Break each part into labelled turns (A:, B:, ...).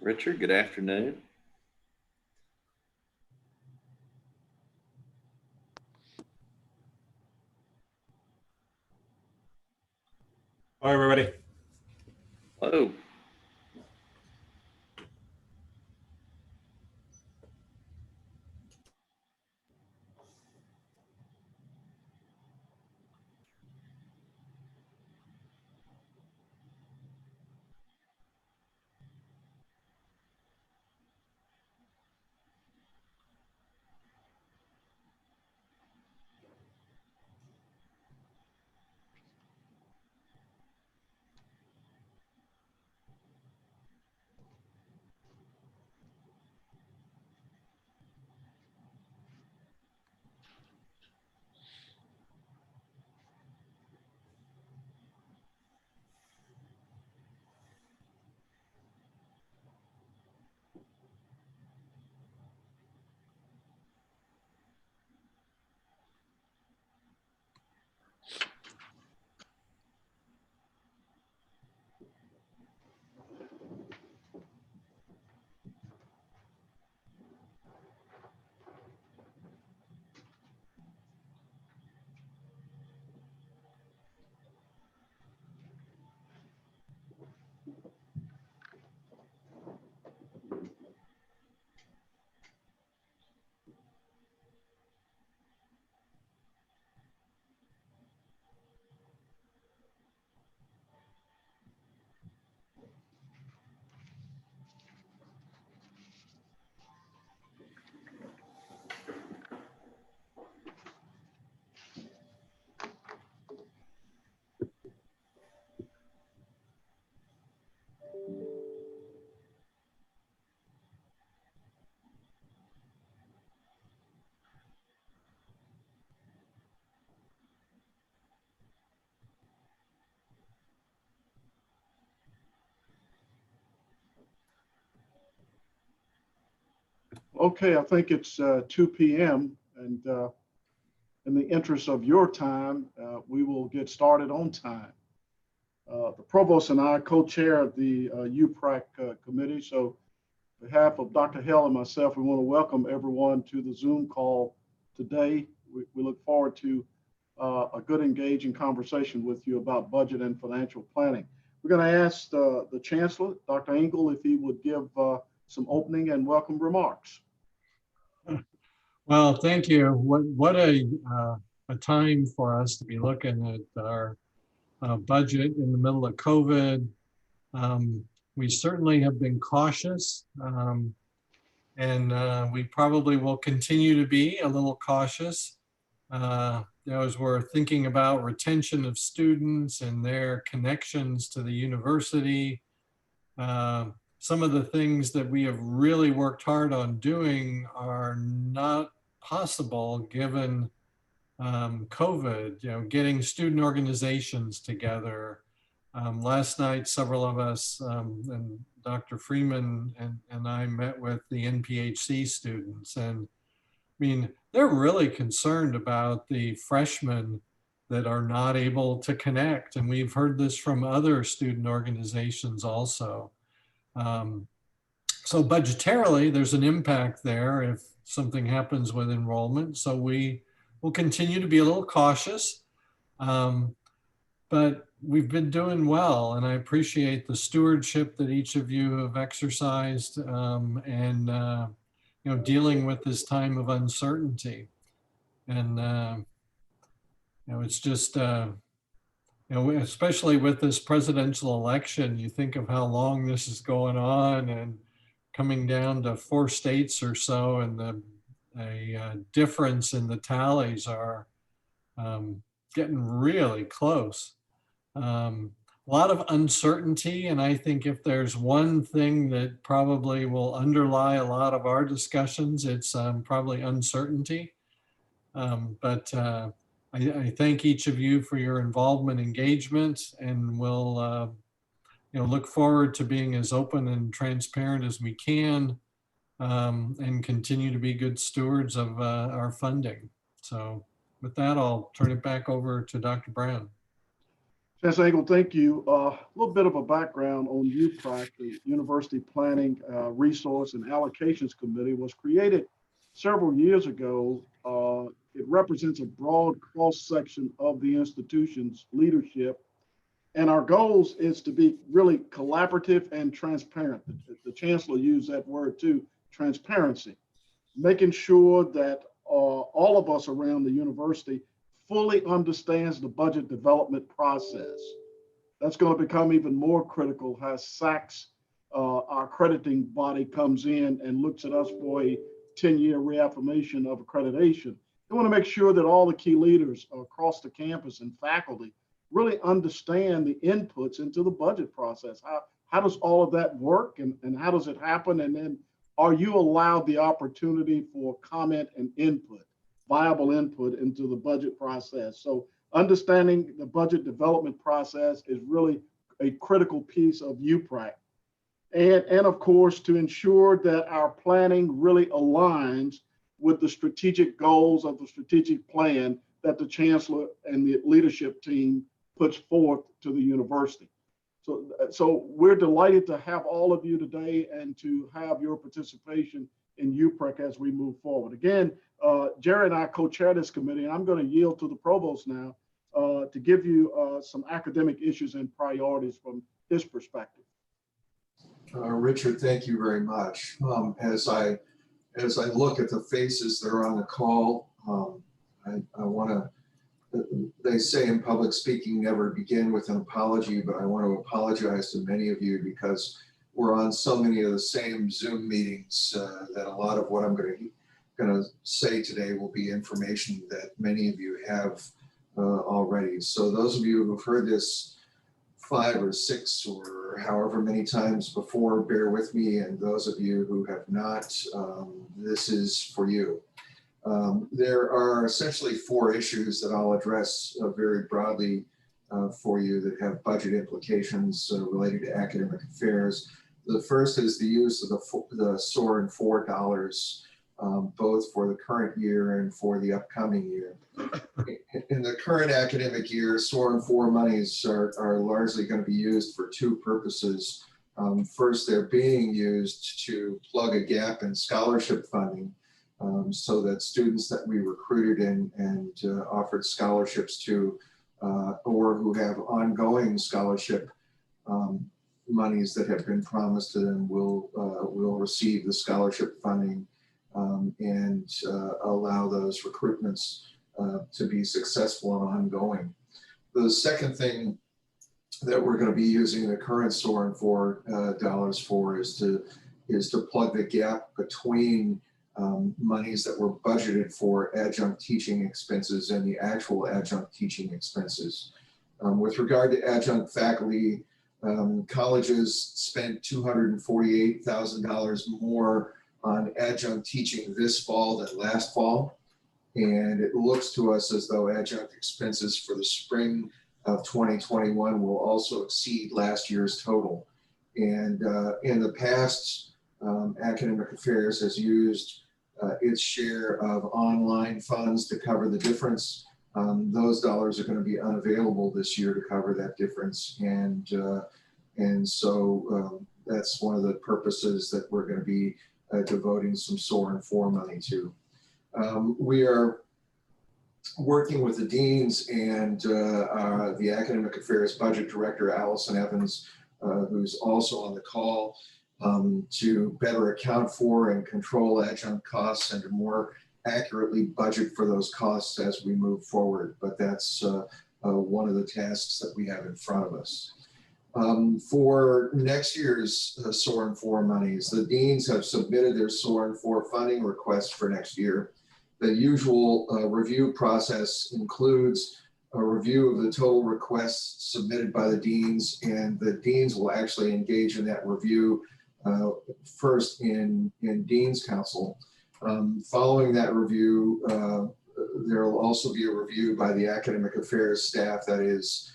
A: Richard, good afternoon.
B: Hi, everybody.
A: Hello.
C: Okay, I think it's 2 p.m. and in the interest of your time, we will get started on time. The provost and I co-chair the UPRAC committee. So on behalf of Dr. Hell and myself, we want to welcome everyone to the Zoom call today. We look forward to a good engaging conversation with you about budget and financial planning. We're going to ask the Chancellor, Dr. Engel, if he would give some opening and welcome remarks.
D: Well, thank you. What a time for us to be looking at our budget in the middle of COVID. We certainly have been cautious, and we probably will continue to be a little cautious. As we're thinking about retention of students and their connections to the university. Some of the things that we have really worked hard on doing are not possible given COVID, getting student organizations together. Last night, several of us, and Dr. Freeman and I met with the NPHC students, and I mean, they're really concerned about the freshmen that are not able to connect. And we've heard this from other student organizations also. So budgetarily, there's an impact there if something happens with enrollment. So we will continue to be a little cautious, but we've been doing well. And I appreciate the stewardship that each of you have exercised and dealing with this time of uncertainty. And, it's just, especially with this presidential election, you think of how long this is going on and coming down to 4 states or so, and the difference in the tallies are getting really close. A lot of uncertainty, and I think if there's one thing that probably will underlie a lot of our discussions, it's probably uncertainty. But I thank each of you for your involvement, engagement, and we'll look forward to being as open and transparent as we can, and continue to be good stewards of our funding. So with that, I'll turn it back over to Dr. Brown.
C: Chancellor Engel, thank you. A little bit of a background on UPRAC, the University Planning Resource and Allocations Committee was created several years ago. It represents a broad cross-section of the institution's leadership. And our goals is to be really collaborative and transparent. The chancellor used that word too, transparency, making sure that all of us around the university fully understands the budget development process. That's going to become even more critical as SACS, our accrediting body, comes in and looks at us for a 10-year reaffirmation of accreditation. They want to make sure that all the key leaders across the campus and faculty really understand the inputs into the budget process. How does all of that work, and how does it happen? And then are you allowed the opportunity for comment and input, viable input into the budget process? So understanding the budget development process is really a critical piece of UPRAC. And of course, to ensure that our planning really aligns with the strategic goals of the strategic plan that the chancellor and the leadership team puts forth to the university. So we're delighted to have all of you today and to have your participation in UPRAC as we move forward. Again, Jerry and I co-chair this committee, and I'm going to yield to the provost now to give you some academic issues and priorities from his perspective.
E: Richard, thank you very much. As I look at the faces that are on the call, I want to, they say in public speaking, never begin with an apology, but I want to apologize to many of you because we're on so many of the same Zoom meetings that a lot of what I'm going to say today will be information that many of you have already. So those of you who've heard this 5 or 6 or however many times before, bear with me, and those of you who have not, this is for you. There are essentially 4 issues that I'll address very broadly for you that have budget implications related to academic affairs. The first is the use of the SOAR and 4 dollars, both for the current year and for the upcoming year. In the current academic year, SOAR and 4 monies are largely going to be used for 2 purposes. First, they're being used to plug a gap in scholarship funding so that students that we recruited and offered scholarships to or who have ongoing scholarship monies that have been promised to them will receive the scholarship funding and allow those recruitments to be successful and ongoing. The second thing that we're going to be using the current SOAR and 4 dollars for is to plug the gap between monies that were budgeted for adjunct teaching expenses and the actual adjunct teaching expenses. With regard to adjunct faculty, colleges spent $248,000 more on adjunct teaching this fall than last fall. And it looks to us as though adjunct expenses for the spring of 2021 will also exceed last year's total. And in the past, academic affairs has used its share of online funds to cover the difference. Those dollars are going to be unavailable this year to cover that difference. And so that's one of the purposes that we're going to be devoting some SOAR and 4 money to. We are working with the deans and the academic affairs budget director, Allison Evans, who's also on the call, to better account for and control adjunct costs and to more accurately budget for those costs as we move forward. But that's one of the tasks that we have in front of us. For next year's SOAR and 4 monies, the deans have submitted their SOAR and 4 funding request for next year. The usual review process includes a review of the total requests submitted by the deans, and the deans will actually engage in that review first in Dean's Council. Following that review, there will also be a review by the academic affairs staff, that is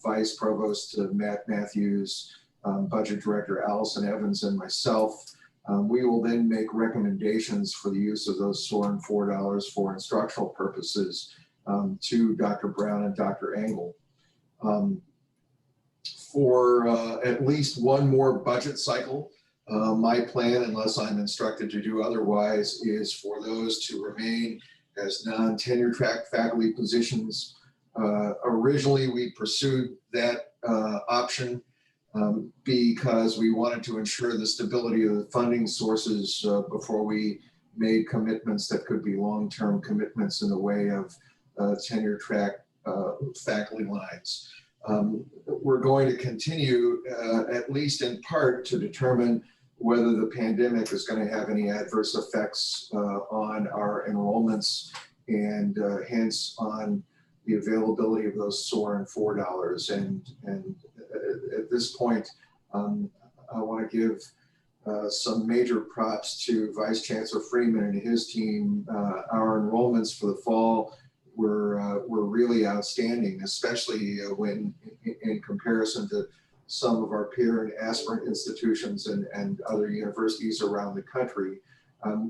E: Vice Provost Matt Matthews, Budget Director Allison Evans, and myself. We will then make recommendations for the use of those SOAR and 4 dollars for instructional purposes to Dr. Brown and Dr. Engel. For at least one more budget cycle, my plan, unless I'm instructed to do otherwise, is for those to remain as non-tenure track faculty positions. Originally, we pursued that option because we wanted to ensure the stability of the funding sources before we made commitments that could be long-term commitments in the way of tenure track faculty lines. We're going to continue, at least in part, to determine whether the pandemic is going to have any adverse effects on our enrollments and hence on the availability of those SOAR and $4. And at this point, I want to give some major props to Vice Chancellor Freeman and his team. Our enrollments for the fall were really outstanding, especially when in comparison to some of our peer and aspirant institutions and other universities around the country.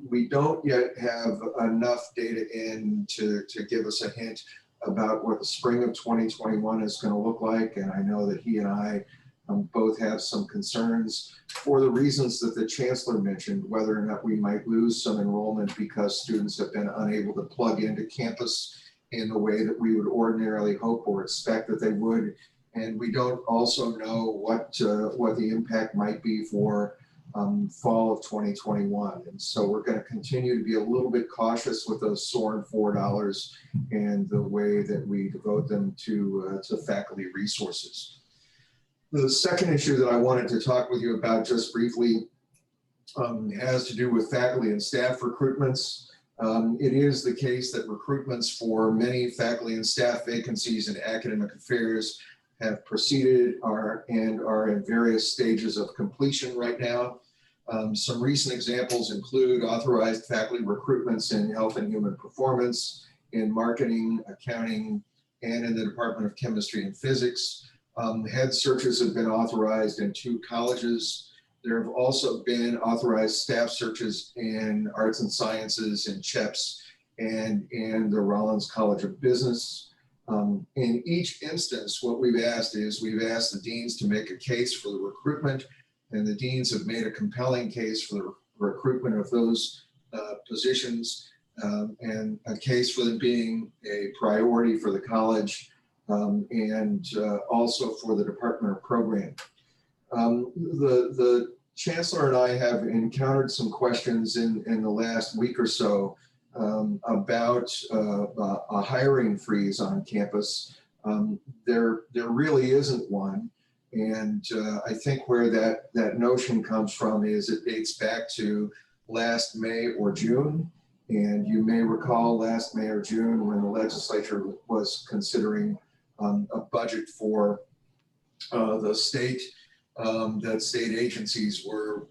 E: We don't yet have enough data in to give us a hint about what the spring of 2021 is going to look like. And I know that he and I both have some concerns for the reasons that the Chancellor mentioned, whether or not we might lose some enrollment because students have been unable to plug into campus in the way that we would ordinarily hope or expect that they would. And we don't also know what the impact might be for fall of 2021. And so we're going to continue to be a little bit cautious with those SOAR and $4 and the way that we devote them to faculty resources. The second issue that I wanted to talk with you about just briefly has to do with faculty and staff recruitments. It is the case that recruitments for many faculty and staff vacancies in academic affairs have proceeded and are in various stages of completion right now. Some recent examples include authorized faculty recruitments in health and human performance, in marketing, accounting, and in the Department of Chemistry and Physics. Head searches have been authorized in 2 colleges. There have also been authorized staff searches in arts and sciences, in CHEPS, and in the Rollins College of Business. In each instance, what we've asked is we've asked the deans to make a case for the recruitment, and the deans have made a compelling case for the recruitment of those positions and a case for them being a priority for the college and also for the Department of Program. The Chancellor and I have encountered some questions in the last week or so about a hiring freeze on campus. There really isn't one. And I think where that notion comes from is it dates back to last May or June. And you may recall last May or June when the legislature was considering a budget for the state, that state agencies were,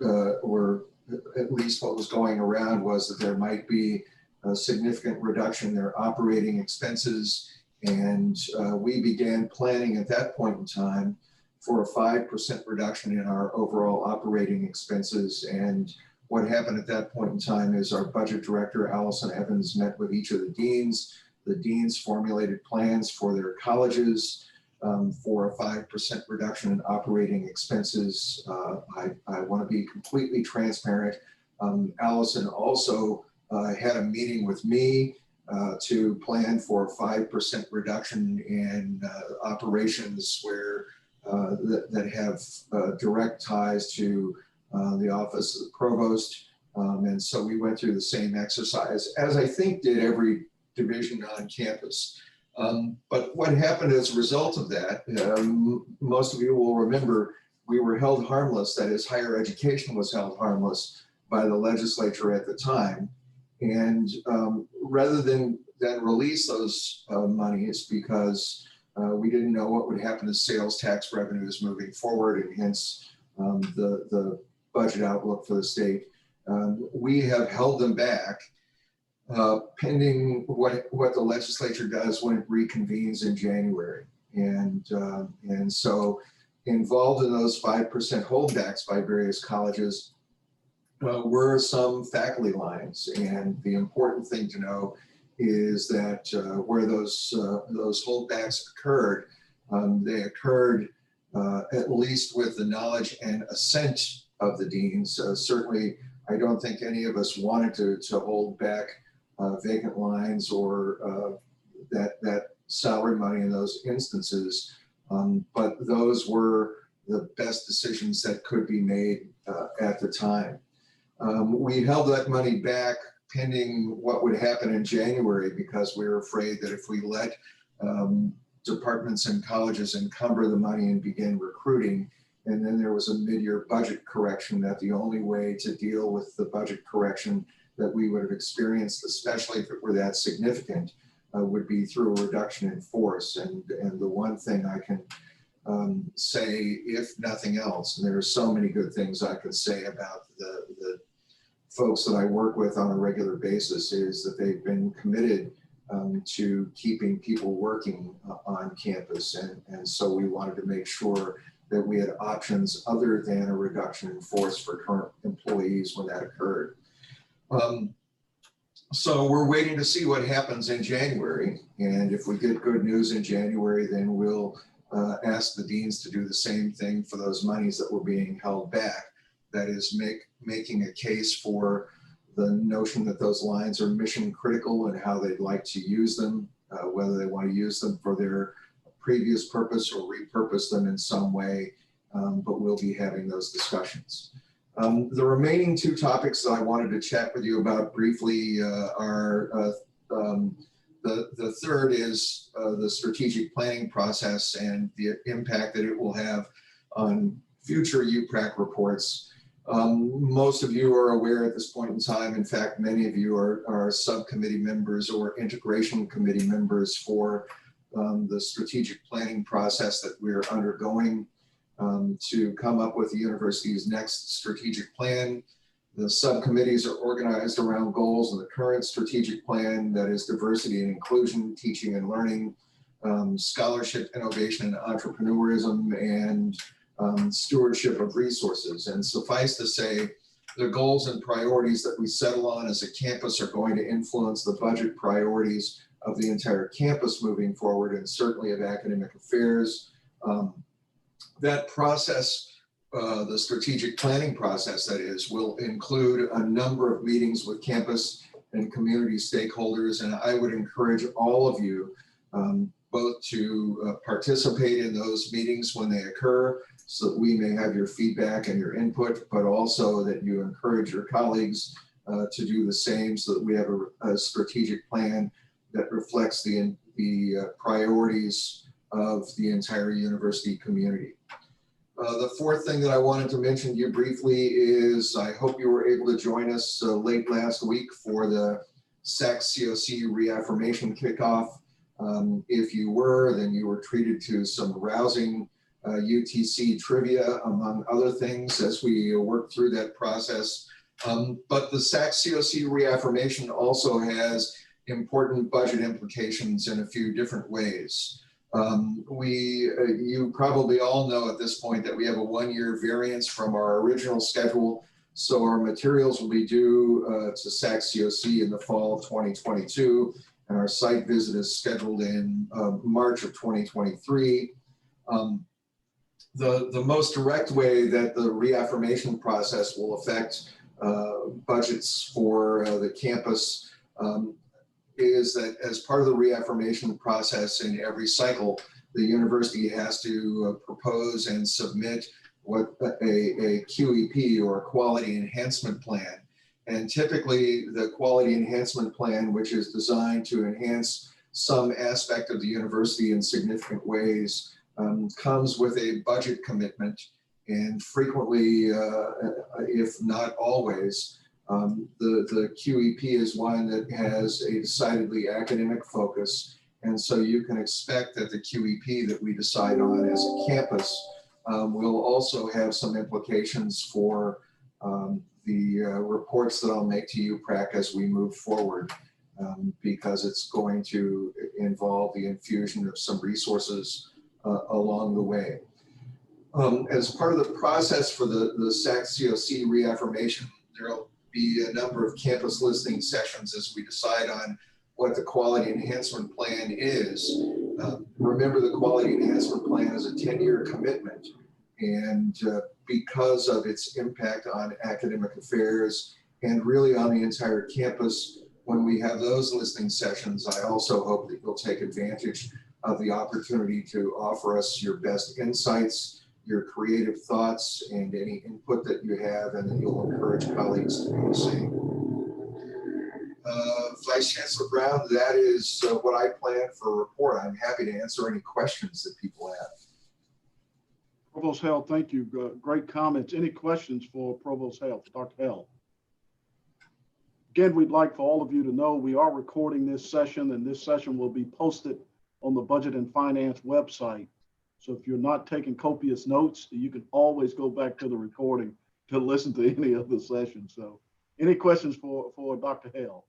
E: at least what was going around was that there might be a significant reduction in their operating expenses. And we began planning at that point in time for a 5% reduction in our overall operating expenses. And what happened at that point in time is our budget director, Allison Evans, met with each of the deans. The deans formulated plans for their colleges for a 5% reduction in operating expenses. I want to be completely transparent. Allison also had a meeting with me to plan for a 5% reduction in operations where that have direct ties to the office of the provost. And so we went through the same exercise, as I think did every division on campus. But what happened as a result of that, most of you will remember, we were held harmless, that is, higher education was held harmless by the legislature at the time. And rather than release those monies because we didn't know what would happen to sales tax revenues moving forward, and hence the budget outlook for the state, we have held them back pending what the legislature does when it reconvenes in January. And so involved in those 5% holdbacks by various colleges were some faculty lines. And the important thing to know is that where those holdbacks occurred, they occurred at least with the knowledge and assent of the deans. Certainly, I don't think any of us wanted to hold back vacant lines or that salary money in those instances, but those were the best decisions that could be made at the time. We held that money back pending what would happen in January, because we were afraid that if we let departments and colleges encumber the money and begin recruiting, and then there was a mid-year budget correction, that the only way to deal with the budget correction that we would have experienced, especially if it were that significant, would be through a reduction in force. And the one thing I can say, if nothing else, and there are so many good things I could say about the folks that I work with on a regular basis, is that they've been committed to keeping people working on campus. And so we wanted to make sure that we had options other than a reduction in force for current employees when that occurred. So we're waiting to see what happens in January. And if we get good news in January, then we'll ask the deans to do the same thing for those monies that were being held back. That is making a case for the notion that those lines are mission critical and how they'd like to use them, whether they want to use them for their previous purpose or repurpose them in some way, but we'll be having those discussions. The remaining two topics that I wanted to chat with you about briefly are the third is the strategic planning process and the impact that it will have on future UPRAC reports. Most of you are aware at this point in time, in fact, many of you are subcommittee members or integration committee members for the strategic planning process that we're undergoing to come up with the university's next strategic plan. The subcommittees are organized around goals in the current strategic plan, that is diversity and inclusion, teaching and learning, scholarship, innovation and entrepreneurism, and stewardship of resources. And suffice to say, the goals and priorities that we settle on as a campus are going to influence the budget priorities of the entire campus moving forward, and certainly of academic affairs. That process, the strategic planning process, that is, will include a number of meetings with campus and community stakeholders. And I would encourage all of you both to participate in those meetings when they occur, so that we may have your feedback and your input, but also that you encourage your colleagues to do the same, so that we have a strategic plan that reflects the priorities of the entire university community. The fourth thing that I wanted to mention to you briefly is I hope you were able to join us late last week for the SAC-COC reaffirmation kickoff. If you were, then you were treated to some rousing UTC trivia, among other things, as we work through that process. But the SAC-COC reaffirmation also has important budget implications in a few different ways. You probably all know at this point that we have a one-year variance from our original schedule. So our materials will be due to SAC-COC in the fall of 2022, and our site visit is scheduled in March of 2023. The most direct way that the reaffirmation process will affect budgets for the campus is that as part of the reaffirmation process in every cycle, the university has to propose and submit what a QEP, or a quality enhancement plan. And typically the quality enhancement plan, which is designed to enhance some aspect of the university in significant ways, comes with a budget commitment, and frequently, if not always, the QEP is one that has a decidedly academic focus. And so you can expect that the QEP that we decide on as a campus will also have some implications for the reports that I'll make to UPRAC as we move forward, because it's going to involve the infusion of some resources along the way. As part of the process for the SAC-COC reaffirmation, there'll be a number of campus listening sessions as we decide on what the quality enhancement plan is. Remember, the quality enhancement plan is a 10-year commitment. And because of its impact on academic affairs and really on the entire campus, when we have those listening sessions, I also hope that you'll take advantage of the opportunity to offer us your best insights, your creative thoughts, and any input that you have, and that you'll encourage colleagues to do the same. Vice Chancellor Brown, that is what I plan for a report. I'm happy to answer any questions that people have.
C: Provost Hale, thank you. Great comments. Any questions for Provost Hale, Dr. Hale? Again, we'd like for all of you to know we are recording this session, and this session will be posted on the Budget and Finance website. So if you're not taking copious notes, you can always go back to the recording to listen to any of the sessions. So any questions for Dr. Hale?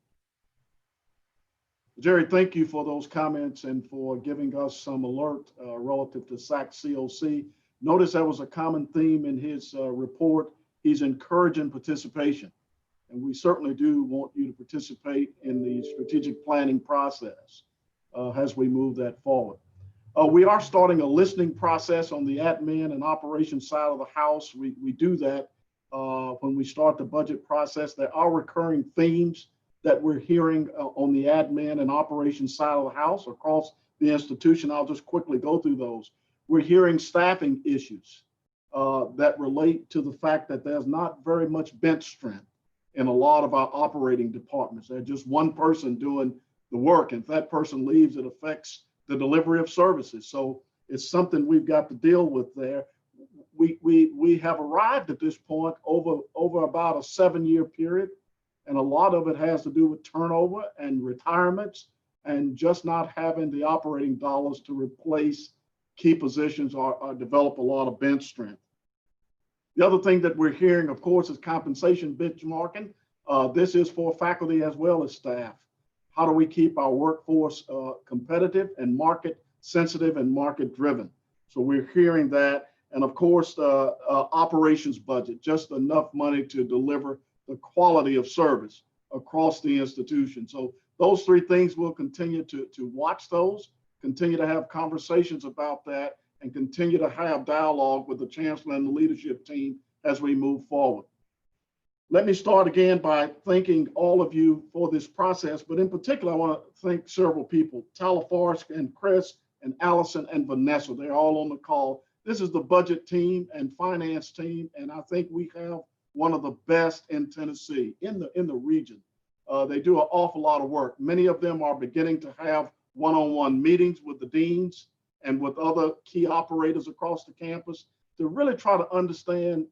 C: Jerry, thank you for those comments and for giving us some alert relative to SAC COC. Notice that was a common theme in his report. He's encouraging participation. And we certainly do want you to participate in the strategic planning process as we move that forward. We are starting a listening process on the admin and operations side of the house. We do that when we start the budget process. There are recurring themes that we're hearing on the admin and operations side of the house across the institution. I'll just quickly go through those. We're hearing staffing issues that relate to the fact that there's not very much bench strength in a lot of our operating departments. There's just one person doing the work. And if that person leaves, it affects the delivery of services. So it's something we've got to deal with there. We have arrived at this point over about a 7-year period. And a lot of it has to do with turnover and retirements and just not having the operating dollars to replace key positions or develop a lot of bench strength. The other thing that we're hearing, of course, is compensation benchmarking. This is for faculty as well as staff. How do we keep our workforce competitive and market sensitive and market driven? So we're hearing that. And of course, the operations budget, just enough money to deliver the quality of service across the institution. So those three things, we'll continue to watch those, continue to have conversations about that, and continue to have dialogue with the chancellor and the leadership team as we move forward. Let me start again by thanking all of you for this process, but in particular, I want to thank several people, Tyler Forrest and Chris and Allison and Vanessa. They're all on the call. This is the budget team and finance team, and I think we have one of the best in Tennessee, in the region. They do an awful lot of work. Many of them are beginning to have one-on-one meetings with the deans and with other key operators across the campus to really try to understand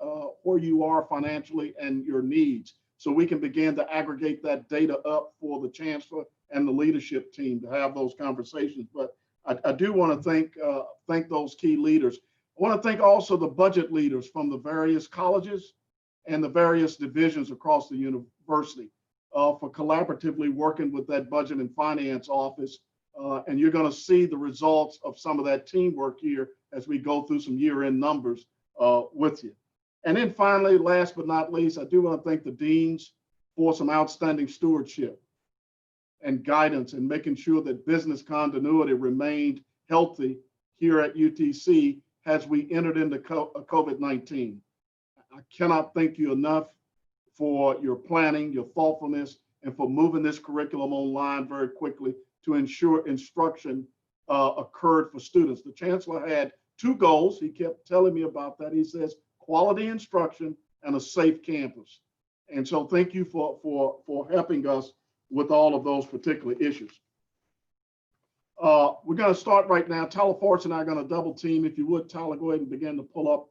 C: where you are financially and your needs, so we can begin to aggregate that data up for the chancellor and the leadership team to have those conversations. But I do want to thank those key leaders. I want to thank also the budget leaders from the various colleges and the various divisions across the university for collaboratively working with that budget and finance office. And you're going to see the results of some of that teamwork here as we go through some year-end numbers with you. And then finally, last but not least, I do want to thank the deans for some outstanding stewardship and guidance and making sure that business continuity remained healthy here at UTC as we entered into COVID-19. I cannot thank you enough for your planning, your thoughtfulness, and for moving this curriculum online very quickly to ensure instruction occurred for students. The chancellor had 2 goals. He kept telling me about that. He says quality instruction and a safe campus. And so thank you for helping us with all of those particular issues. We're going to start right now. Tyler Forrest and I are going to double team. If you would, Tyler, go ahead and begin to pull up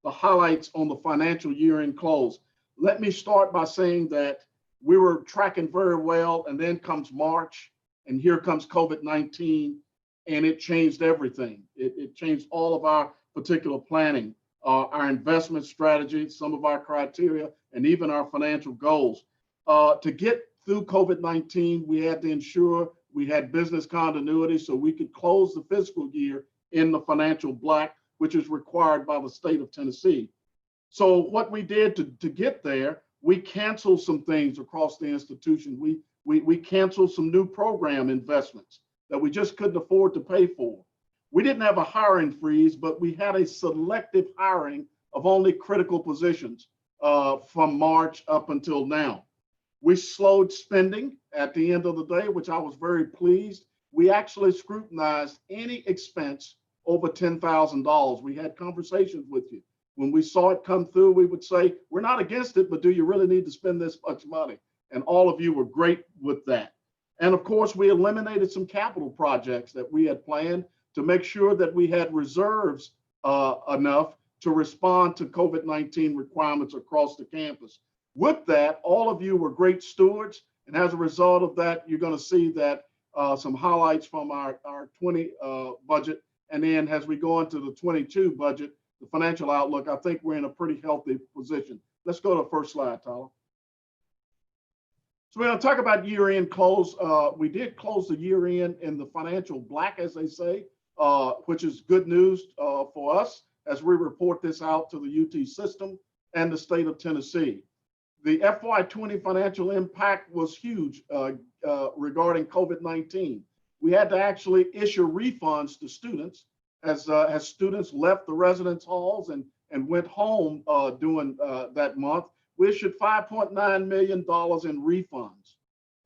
C: the highlights on the financial year-end close. Let me start by saying that we were tracking very well, and then comes March, and here comes COVID-19, and it changed everything. It changed all of our particular planning, our investment strategy, some of our criteria, and even our financial goals. To get through COVID-19, we had to ensure we had business continuity so we could close the fiscal year in the financial black, which is required by the state of Tennessee. So what we did to get there, we canceled some things across the institution. We canceled some new program investments that we just couldn't afford to pay for. We didn't have a hiring freeze, but we had a selective hiring of only critical positions from March up until now. We slowed spending at the end of the day, which I was very pleased. We actually scrutinized any expense over $10,000. We had conversations with you. When we saw it come through, we would say, we're not against it, but do you really need to spend this much money? And all of you were great with that. And of course, we eliminated some capital projects that we had planned to make sure that we had reserves enough to respond to COVID-19 requirements across the campus. With that, all of you were great stewards. And as a result of that, you're going to see that some highlights from our 20 budget. And then as we go into the 22 budget, the financial outlook, I think we're in a pretty healthy position. Let's go to the first slide, Tyler. So we're going to talk about year-end close. We did close the year-end in the financial black, as they say, which is good news for us as we report this out to the UT system and the state of Tennessee. The FY20 financial impact was huge regarding COVID-19. We had to actually issue refunds to students as students left the residence halls and went home during that month. We issued $5.9 million in refunds,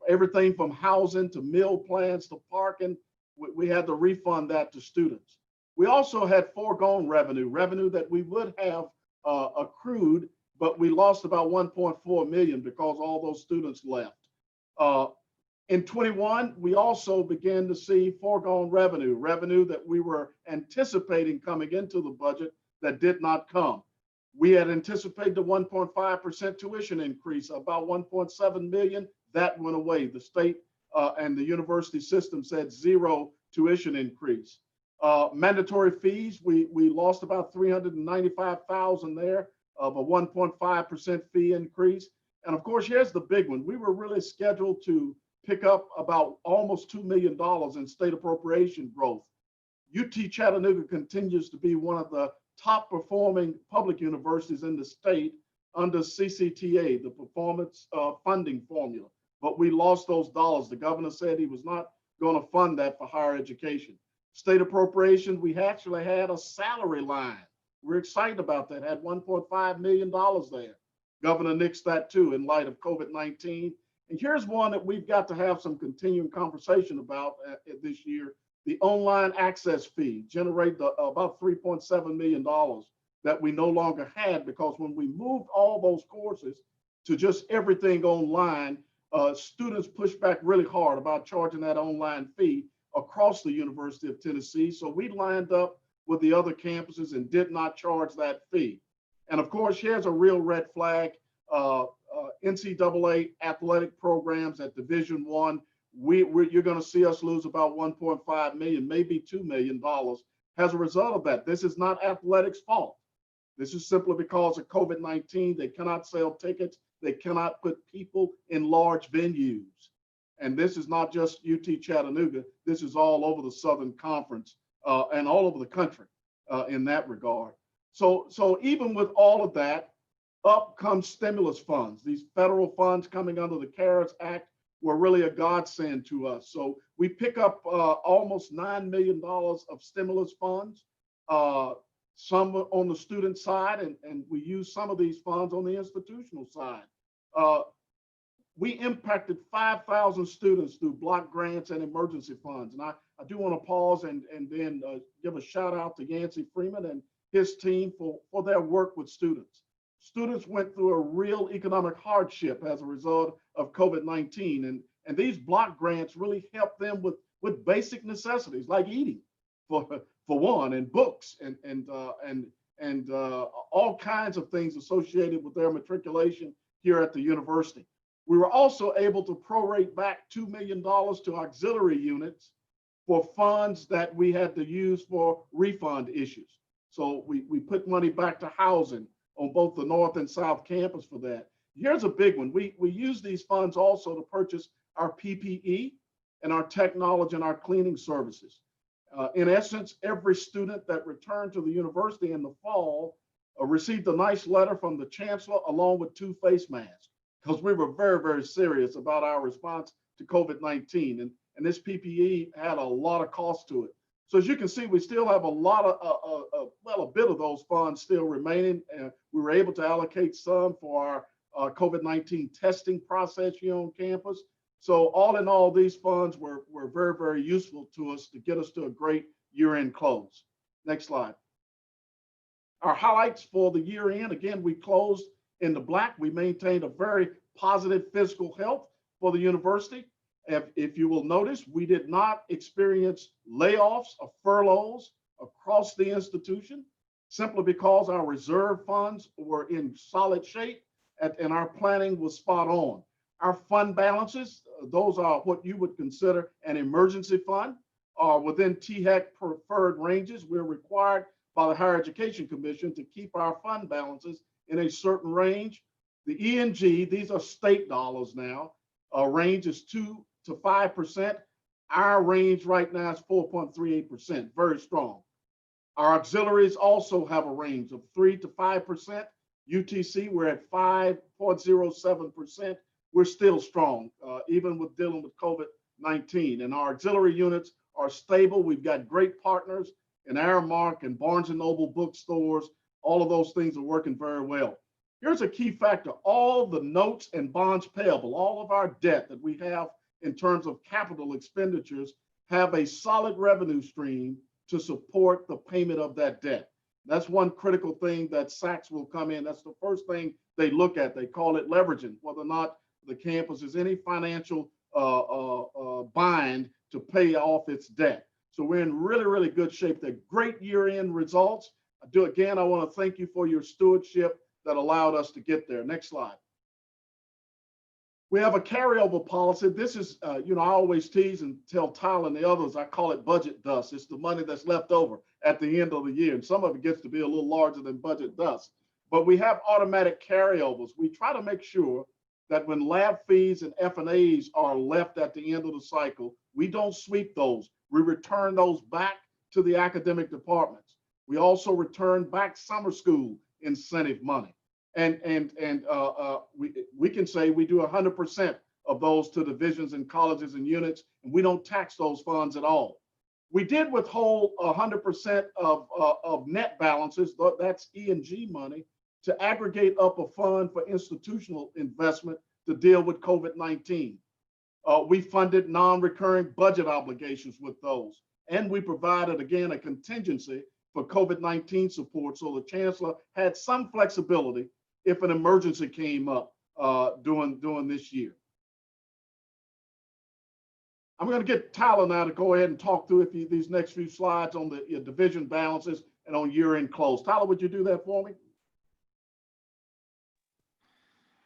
C: everything from housing to meal plans to parking. We had to refund that to students. We also had foregone revenue that we would have accrued, but we lost about 1.4 million because all those students left. In 21, we also began to see foregone revenue that we were anticipating coming into the budget that did not come. We had anticipated a 1.5% tuition increase, about 1.7 million. That went away. The state and the university system said zero tuition increase. Mandatory fees, we lost about 395,000 there of a 1.5% fee increase. And of course, here's the big one. We were really scheduled to pick up about almost $2 million in state appropriation growth. UT Chattanooga continues to be one of the top performing public universities in the state under CCTA, the performance funding formula. But we lost those dollars. The governor said he was not going to fund that for higher education. State appropriation, we actually had a salary line. We're excited about that, had $1.5 million there. Governor nixed that too in light of COVID-19. And here's one that we've got to have some continuing conversation about this year. The online access fee generated about $3.7 million that we no longer had, because when we moved all those courses to just everything online, students pushed back really hard about charging that online fee across the University of Tennessee. So we lined up with the other campuses and did not charge that fee. And of course, here's a real red flag. NCAA athletic programs at Division I, you're going to see us lose about 1.5 million, maybe $2 million as a result of that. This is not athletics' fault. This is simply because of COVID-19. They cannot sell tickets. They cannot put people in large venues. And this is not just UT Chattanooga. This is all over the Southern Conference and all over the country in that regard. So even with all of that, up comes stimulus funds. These federal funds coming under the CARES Act were really a godsend to us. So we pick up almost $9 million of stimulus funds, some on the student side, and we use some of these funds on the institutional side. We impacted 5,000 students through block grants and emergency funds. And I do want to pause and then give a shout out to Yancey Freeman and his team for their work with students. Students went through a real economic hardship as a result of COVID-19. And these block grants really helped them with basic necessities like eating, for one, and books and all kinds of things associated with their matriculation here at the university. We were also able to prorate back $2 million to auxiliary units for funds that we had to use for refund issues. So we put money back to housing on both the North and South campus for that. Here's a big one. We use these funds also to purchase our PPE and our technology and our cleaning services. In essence, every student that returned to the university in the fall received a nice letter from the chancellor along with 2 face masks, because we were very, very serious about our response to COVID-19. And this PPE had a lot of cost to it. So as you can see, we still have a lot of, well, a bit of those funds still remaining. And we were able to allocate some for our COVID-19 testing process here on campus. So all in all, these funds were very, very useful to us to get us to a great year-end close. Next slide. Our highlights for the year end, again, we closed in the black. We maintained a very positive fiscal health for the university. If you will notice, we did not experience layoffs or furloughs across the institution, simply because our reserve funds were in solid shape and our planning was spot on. Our fund balances, those are what you would consider an emergency fund, are within THEC preferred ranges. We're required by the Higher Education Commission to keep our fund balances in a certain range. The E&G, these are state dollars now, range is 2 to 5%. Our range right now is 4.38%, very strong. Our auxiliaries also have a range of 3 to 5%. UTC, we're at 5.07%. We're still strong, even with dealing with COVID-19. And our auxiliary units are stable. We've got great partners in Aramark and Barnes & Noble bookstores. All of those things are working very well. Here's a key factor. All the notes and bonds payable, all of our debt that we have in terms of capital expenditures have a solid revenue stream to support the payment of that debt. That's one critical thing that SACS will come in. That's the first thing they look at. They call it leveraging, whether or not the campus is any financial bind to pay off its debt. So we're in really, really good shape. They're great year-end results. I want to thank you for your stewardship that allowed us to get there. Next slide. We have a carryover policy. This is, I always tease and tell Tyler and the others, I call it budget dust. It's the money that's left over at the end of the year. And some of it gets to be a little larger than budget dust. But we have automatic carryovers. We try to make sure that when lab fees and F&As are left at the end of the cycle, we don't sweep those. We return those back to the academic departments. We also return back summer school incentive money. And we can say we do 100% of those to divisions and colleges and units, and we don't tax those funds at all. We did withhold 100% of net balances, that's E&G money, to aggregate up a fund for institutional investment to deal with COVID-19. We funded non-recurring budget obligations with those. And we provided, again, a contingency for COVID-19 support. So the chancellor had some flexibility if an emergency came up during this year. I'm going to get Tyler now to go ahead and talk through these next few slides on the division balances and on year-end close. Tyler, would you do that for me?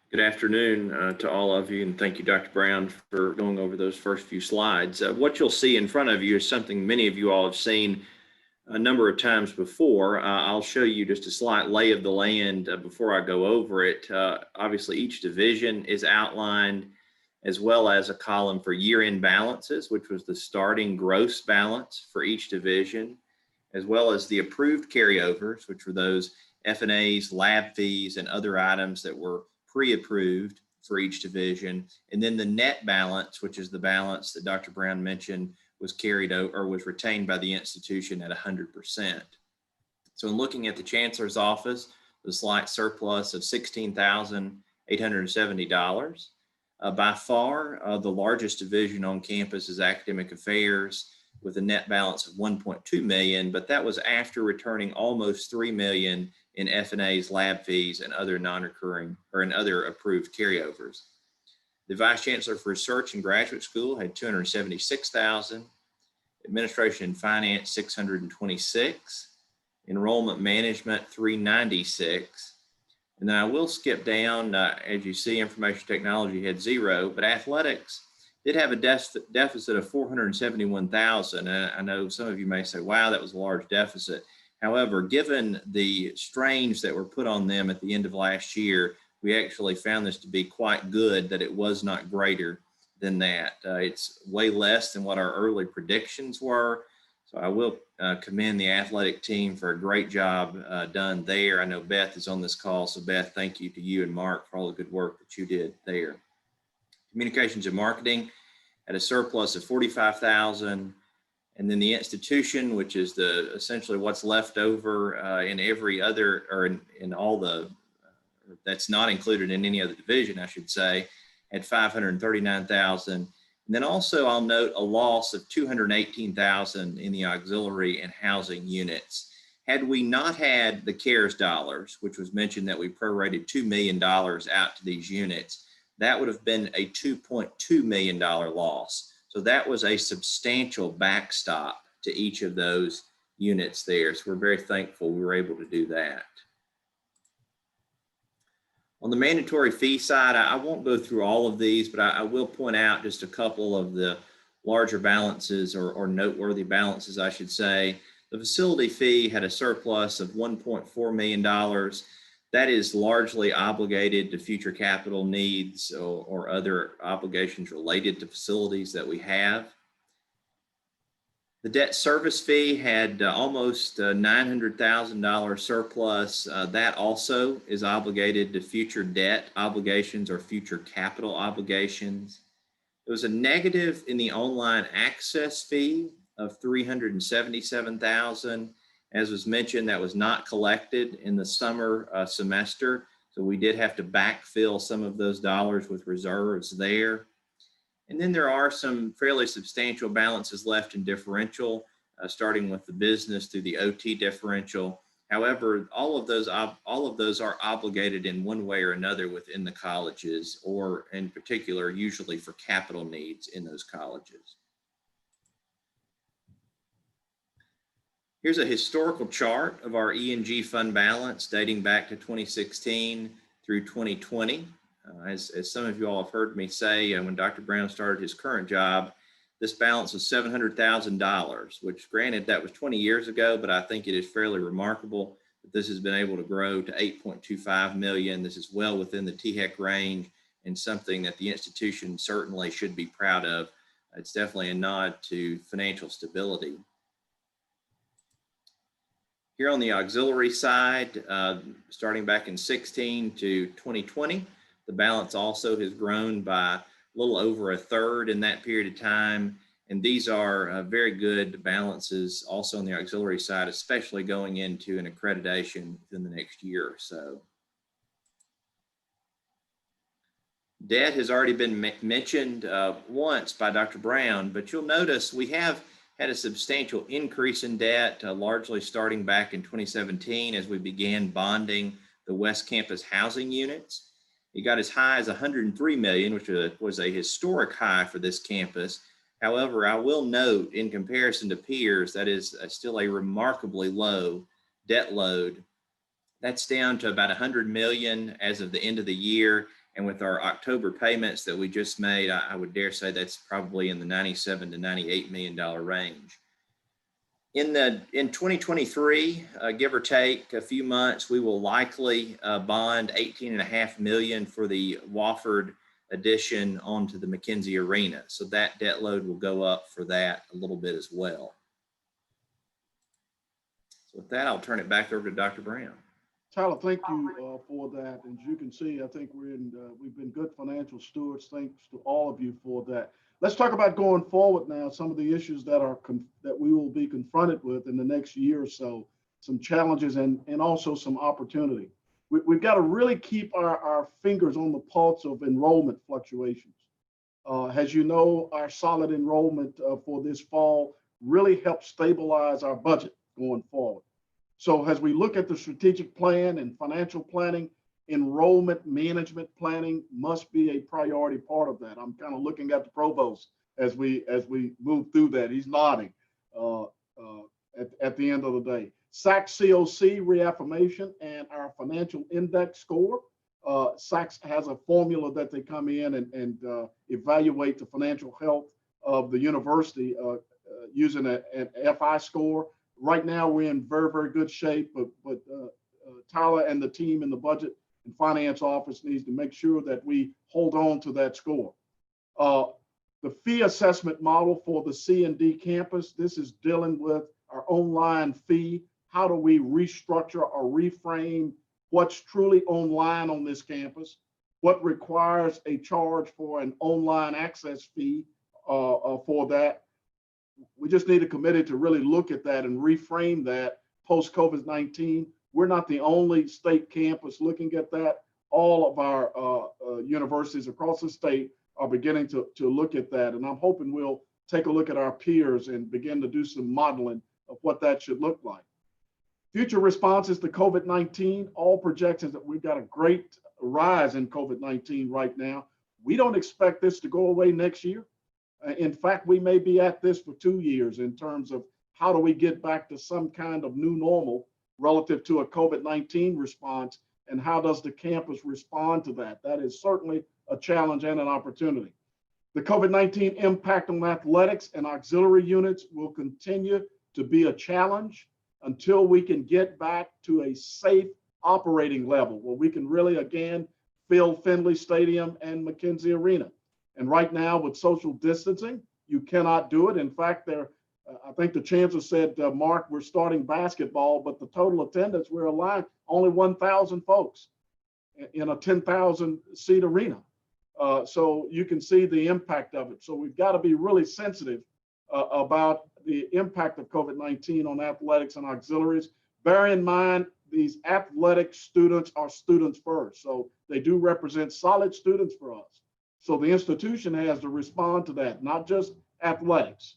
A: Good afternoon to all of you, and thank you, Dr. Brown, for going over those first few slides. What you'll see in front of you is something many of you all have seen a number of times before. I'll show you just a slight lay of the land before I go over it. Obviously, each division is outlined, as well as a column for year-end balances, which was the starting gross balance for each division, as well as the approved carryovers, which were those F&As, lab fees, and other items that were pre-approved for each division. And then the net balance, which is the balance that Dr. Brown mentioned, was carried over or was retained by the institution at 100%. So in looking at the chancellor's office, the slight surplus of $16,870. By far, the largest division on campus is academic affairs with a net balance of $1.2 million, but that was after returning almost $3 million in F&As, lab fees, and other non-recurring or in other approved carryovers. The Vice Chancellor for Research and Graduate School had $276,000, Administration and Finance $626, Enrollment Management $396, and then I will skip down, as you see, Information Technology had $0, but Athletics did have a deficit of $471,000. And I know some of you may say, wow, that was a large deficit. However, given the strains that were put on them at the end of last year, we actually found this to be quite good that it was not greater than that. It's way less than what our early predictions were. So I will commend the athletic team for a great job done there. I know Beth is on this call. So Beth, thank you to you and Mark for all the good work that you did there. Communications and marketing had a surplus of 45,000. And then the institution, which is essentially what's left over in every other, or in all the, that's not included in any other division, I should say, at 539,000. And then also I'll note a loss of 218,000 in the auxiliary and housing units. Had we not had the CARES dollars, which was mentioned that we prorated $2 million out to these units, that would have been a $2.2 million loss. So that was a substantial backstop to each of those units there. So we're very thankful we were able to do that. On the mandatory fee side, I won't go through all of these, but I will point out just a couple of the larger balances or noteworthy balances, I should say. The facility fee had a surplus of $1.4 million. That is largely obligated to future capital needs or other obligations related to facilities that we have. The debt service fee had almost $900,000 surplus. That also is obligated to future debt obligations or future capital obligations. There was a negative in the online access fee of $377,000. As was mentioned, that was not collected in the summer semester. So we did have to backfill some of those dollars with reserves there. And then there are some fairly substantial balances left in differential, starting with the business through the OT differential. However, all of those are obligated in one way or another within the colleges, or in particular, usually for capital needs in those colleges. Here's a historical chart of our E&G Fund Balance dating back to 2016 through 2020. As some of you all have heard me say, when Dr. Brown started his current job, this balance was $700,000, which granted that was 20 years ago, but I think it is fairly remarkable that this has been able to grow to $8.25 million. This is well within the THEC range and something that the institution certainly should be proud of. It's definitely a nod to financial stability. Here on the auxiliary side, starting back in 16 to 2020, the balance also has grown by a little over a third in that period of time. And these are very good balances also on the auxiliary side, especially going into an accreditation within the next year or so. Debt has already been mentioned once by Dr. Brown, but you'll notice we have had a substantial increase in debt, largely starting back in 2017 as we began bonding the West Campus housing units. It got as high as $103 million, which was a historic high for this campus. However, I will note in comparison to peers, that is still a remarkably low debt load. That's down to about $100 million as of the end of the year. And with our October payments that we just made, I would dare say that's probably in the $97 to $98 million range. In 2023, give or take a few months, we will likely bond $18.5 million for the Wofford addition onto the McKenzie Arena. So that debt load will go up for that a little bit as well. So with that, I'll turn it back over to Dr. Brown.
C: Tyler, thank you for that. As you can see, I think we've been good financial stewards. Thanks to all of you for that. Let's talk about going forward now, some of the issues that we will be confronted with in the next year or so, some challenges and also some opportunity. We've got to really keep our fingers on the pulse of enrollment fluctuations. As you know, our solid enrollment for this fall really helps stabilize our budget going forward. So as we look at the strategic plan and financial planning, enrollment management planning must be a priority part of that. I'm kind of looking at the provost as we move through that. He's nodding at the end of the day. SACS COC reaffirmation and our financial index score. SACS has a formula that they come in and evaluate the financial health of the university using an FI score. Right now, we're in very, very good shape, but Tyler and the team in the budget and finance office needs to make sure that we hold on to that score. The fee assessment model for the C&D campus, this is dealing with our online fee. How do we restructure or reframe what's truly online on this campus? What requires a charge for an online access fee for that. We just need a committee to really look at that and reframe that post COVID-19. We're not the only state campus looking at that. All of our universities across the state are beginning to look at that. And I'm hoping we'll take a look at our peers and begin to do some modeling of what that should look like. Future responses to COVID-19, all projections that we've got a great rise in COVID-19 right now. We don't expect this to go away next year. In fact, we may be at this for 2 years in terms of how do we get back to some kind of new normal relative to a COVID-19 response, and how does the campus respond to that? That is certainly a challenge and an opportunity. The COVID-19 impact on athletics and auxiliary units will continue to be a challenge until we can get back to a safe operating level where we can really, again, fill Finley Stadium and McKenzie Arena. And right now with social distancing, you cannot do it. In fact, I think the chancellor said, Mark, we're starting basketball, but the total attendance, we're allowing only 1,000 folks in a 10,000 seat arena. So you can see the impact of it. So we've got to be really sensitive about the impact of COVID-19 on athletics and auxiliaries. Bear in mind, these athletic students are students first. So they do represent solid students for us. So the institution has to respond to that, not just athletics.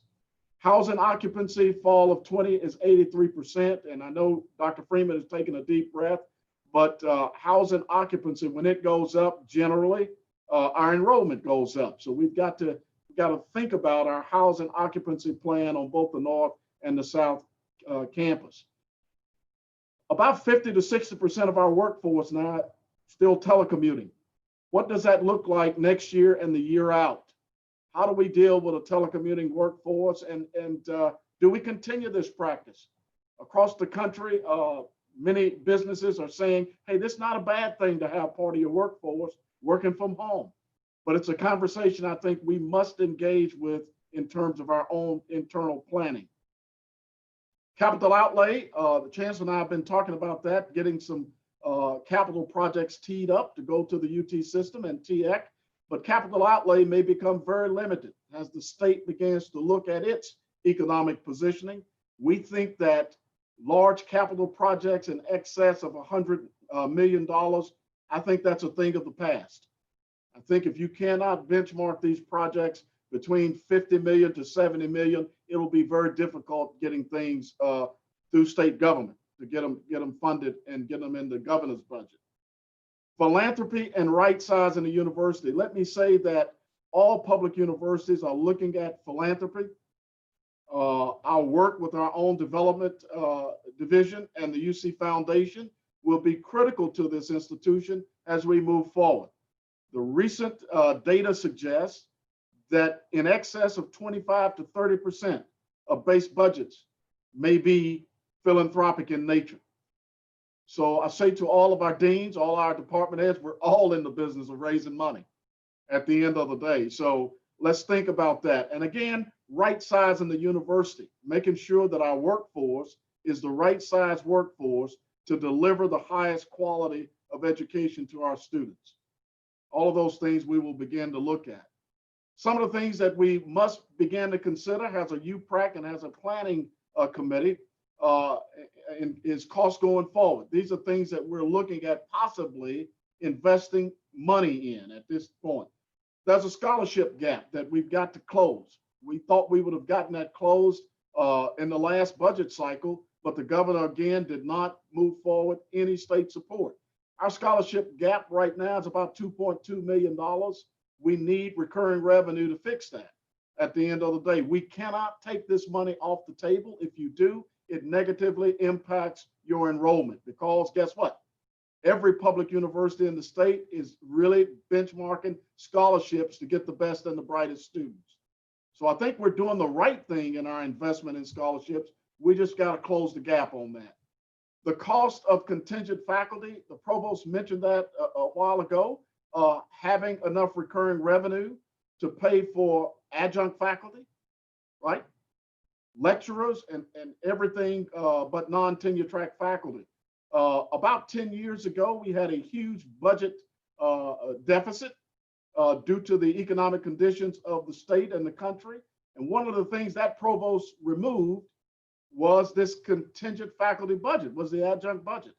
C: Housing occupancy fall of 20 is 83%. And I know Dr. Freeman is taking a deep breath, but housing occupancy, when it goes up, generally, our enrollment goes up. So we've got to think about our housing occupancy plan on both the North and the South campus. About 50 to 60% of our workforce now still telecommuting. What does that look like next year and the year out? How do we deal with a telecommuting workforce, and do we continue this practice? Across the country, many businesses are saying, hey, this is not a bad thing to have part of your workforce working from home. But it's a conversation I think we must engage with in terms of our own internal planning. Capital outlay, the chancellor and I have been talking about that, getting some capital projects teed up to go to the UT system and TEC, but capital outlay may become very limited as the state begins to look at its economic positioning. We think that large capital projects in excess of $100 million, I think that's a thing of the past. I think if you cannot benchmark these projects between 50 million to 70 million, it'll be very difficult getting things through state government to get them funded and get them in the governor's budget. Philanthropy and right sizing the university. Let me say that all public universities are looking at philanthropy. Our work with our own development division and the UC Foundation will be critical to this institution as we move forward. The recent data suggests that in excess of 25 to 30% of base budgets may be philanthropic in nature. So I say to all of our deans, all our department heads, we're all in the business of raising money at the end of the day. So let's think about that. And again, right sizing the university, making sure that our workforce is the right size workforce to deliver the highest quality of education to our students. All of those things we will begin to look at. Some of the things that we must begin to consider as a UPRAC and as a planning committee is cost going forward. These are things that we're looking at possibly investing money in at this point. There's a scholarship gap that we've got to close. We thought we would have gotten that closed in the last budget cycle, but the governor again did not move forward any state support. Our scholarship gap right now is about $2.2 million. We need recurring revenue to fix that at the end of the day. We cannot take this money off the table. If you do, it negatively impacts your enrollment, because guess what? Every public university in the state is really benchmarking scholarships to get the best and the brightest students. So I think we're doing the right thing in our investment in scholarships. We just got to close the gap on that. The cost of contingent faculty, the provost mentioned that a while ago, having enough recurring revenue to pay for adjunct faculty, right? Lecturers and everything but non-tenure track faculty. About 10 years ago, we had a huge budget deficit. due to the economic conditions of the state and the country. And one of the things that provost removed was this contingent faculty budget, was the adjunct budget.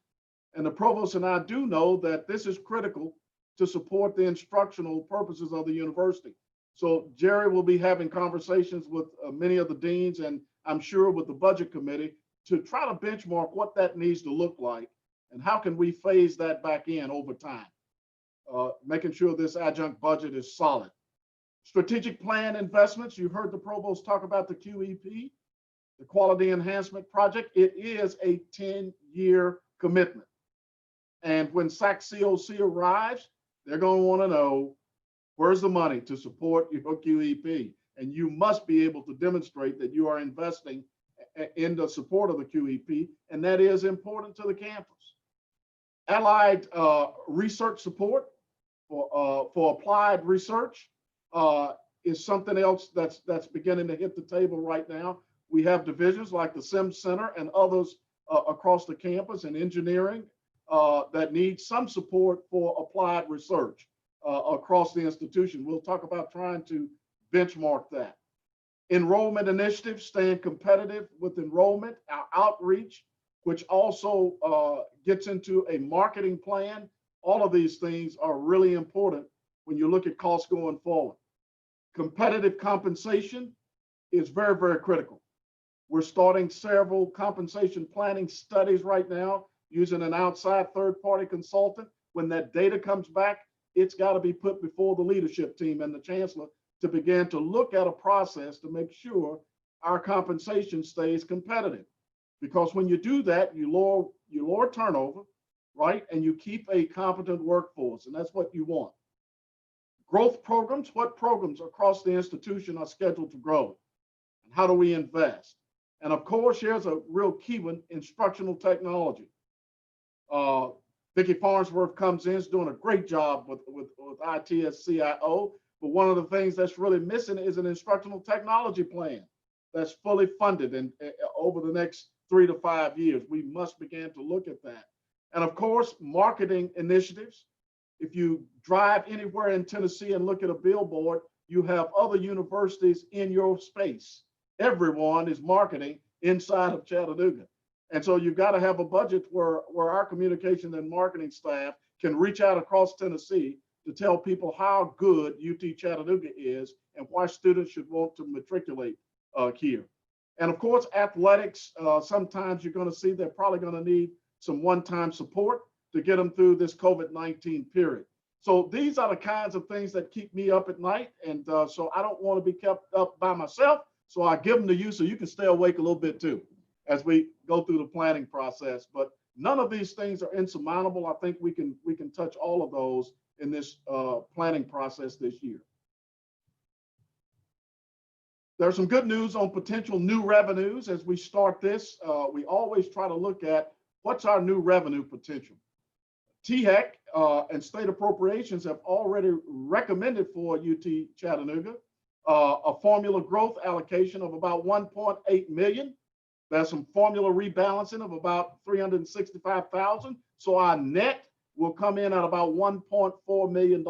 C: And the provost and I do know that this is critical to support the instructional purposes of the university. So Jerry will be having conversations with many of the deans, and I'm sure with the budget committee, to try to benchmark what that needs to look like and how can we phase that back in over time, making sure this adjunct budget is solid. Strategic plan investments, you heard the provost talk about the QEP, the Quality Enhancement Project. It is a 10-year commitment. And when SAC-COC arrives, they're going to want to know, where's the money to support your QEP? And you must be able to demonstrate that you are investing in the support of the QEP, and that is important to the campus. Allied research support for applied research is something else that's beginning to hit the table right now. We have divisions like the SIM Center and others across the campus in engineering that need some support for applied research across the institution. We'll talk about trying to benchmark that. Enrollment initiatives, staying competitive with enrollment, our outreach, which also gets into a marketing plan. All of these things are really important when you look at costs going forward. Competitive compensation is very, very critical. We're starting several compensation planning studies right now using an outside third-party consultant. When that data comes back, it's got to be put before the leadership team and the chancellor to begin to look at a process to make sure our compensation stays competitive. Because when you do that, you lower turnover, right? And you keep a competent workforce, and that's what you want. Growth programs, what programs across the institution are scheduled to grow? And how do we invest? And of course, here's a real key one, instructional technology. Vicki Farnsworth comes in, is doing a great job with IT as CIO, but one of the things that's really missing is an instructional technology plan that's fully funded and over the next 3 to 5 years. We must begin to look at that. And of course, marketing initiatives. If you drive anywhere in Tennessee and look at a billboard, you have other universities in your space. Everyone is marketing inside of Chattanooga. And so you've got to have a budget where our communication and marketing staff can reach out across Tennessee to tell people how good UT Chattanooga is and why students should want to matriculate here. And of course, athletics, sometimes you're going to see they're probably going to need some one-time support to get them through this COVID-19 period. So these are the kinds of things that keep me up at night. And so I don't want to be kept up by myself. So I give them to you so you can stay awake a little bit too as we go through the planning process. But none of these things are insurmountable. I think we can touch all of those in this planning process this year. There's some good news on potential new revenues as we start this. We always try to look at what's our new revenue potential. THEC and state appropriations have already recommended for UT Chattanooga a formula growth allocation of about 1.8 million. There's some formula rebalancing of about 365,000. So our net will come in at about $1.4 million.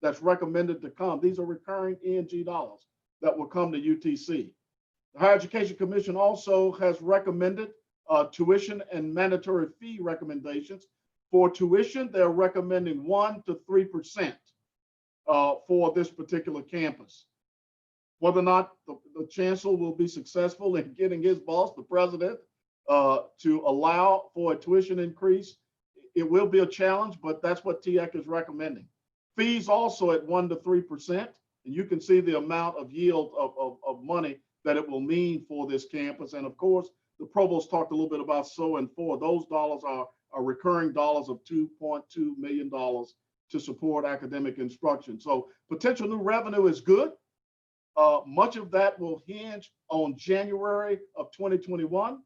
C: That's recommended to come. These are recurring E&G dollars that will come to UTC. The Higher Education Commission also has recommended tuition and mandatory fee recommendations. For tuition, they're recommending 1 to 3% for this particular campus. Whether or not the chancellor will be successful in getting his boss, the president, to allow for a tuition increase, it will be a challenge, but that's what THEC is recommending. Fees also at 1 to 3%, and you can see the amount of yield of money that it will mean for this campus. And of course, the provost talked a little bit about so and for. Those dollars are recurring dollars of $2.2 million to support academic instruction. So potential new revenue is good. Much of that will hinge on January of 2021,